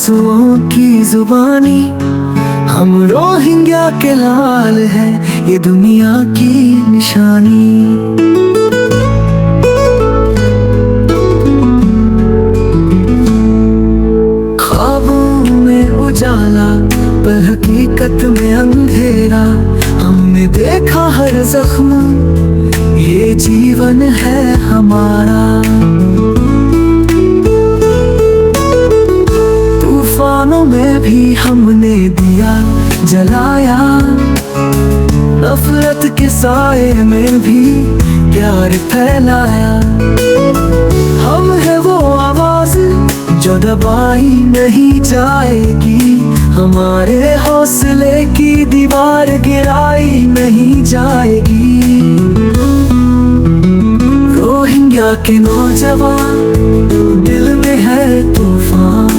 आंसुओं की जुबानी, हम रोहिंग्या के लाल हैं, ये दुनिया की निशानी। ख्वाबों में उजाला पर हकीकत में अंधेरा, हमने देखा हर जख्म, ये जीवन है हमारा। तूफानों में भी हमने दिया जलाया, नफरत के साए में भी प्यार फैलाया। हम है वो आवाज जो दबाई नहीं जाएगी, हमारे हौसले की दीवार गिराई नहीं जाएगी। रोहिंग्या के नौजवान, दिल में है तूफान,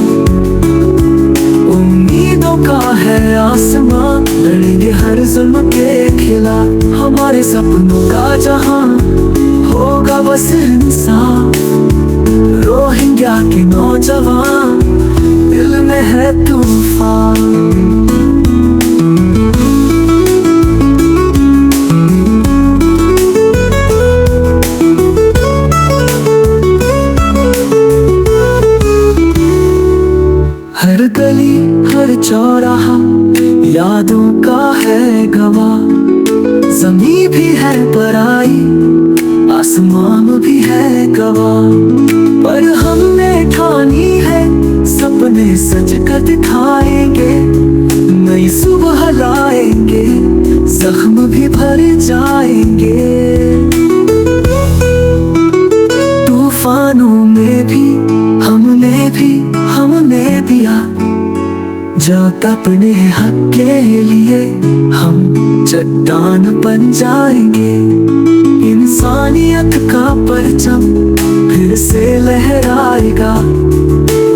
उम्मीदों का है आसमां, लड़ेंगे हर जुल्म के खिलाफ। हमारे सपनों का जहां होगा बस इंसाफ। रोहिंग्या के नौजवान, दिल में है तूफान। हर गली हर चौराहा यादों का है गवाह, ज़मीं भी है पराई, आसमान भी है गवाह। पर हमने ठानी है, सपने सच कर दिखाएंगे, नई सुबह लाएंगे, जख्म भी भर जाएंगे। तूफानों में भी हमने दिया जात अपने हक के लिए, हम चट्टान बन जाएंगे। इंसानियत का परचम फिर से लहराएगा,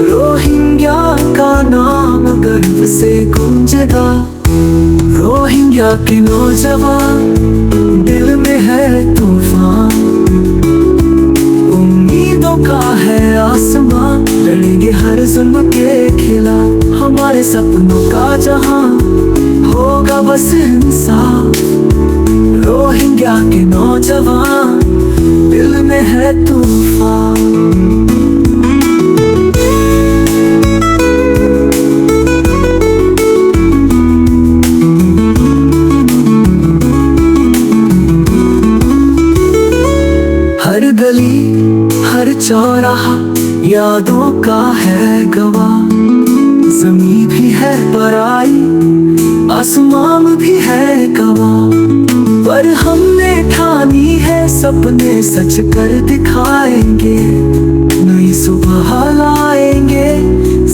रोहिंग्या का नाम गर्व से गूंजेगा। रोहिंग्या के नौजवान, दिल में है तूफान, उम्मीदों का है आसमां, लड़ेंगे हर जुल्म के खिलाफ। हमारे सपनों का जहां होगा बस इंसाफ। रोहिंग्या के नौजवान, दिल में है तूफान। हर गली हर चौराहा यादों का है गवाह, ज़मीं भी है पराई, आसमान भी है गवाह। पर हमने ठानी है, सपने सच कर दिखाएंगे, नई सुबह लाएंगे,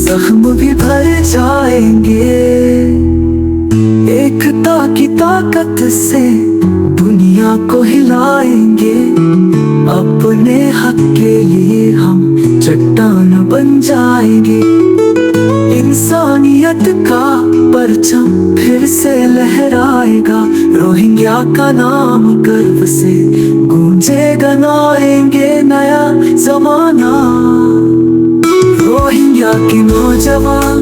जख्म भी भर जाएंगे। एकता की ताकत से दुनिया को हिलाएंगे, अपने हक के लिए हम चट्टान बन जाएंगे। इंसानियत का परचम फिर से लहराएगा, रोहिंग्या का नाम गर्व से गूंजेगा, लाएंगे नया जमाना। रोहिंग्या के नौजवान,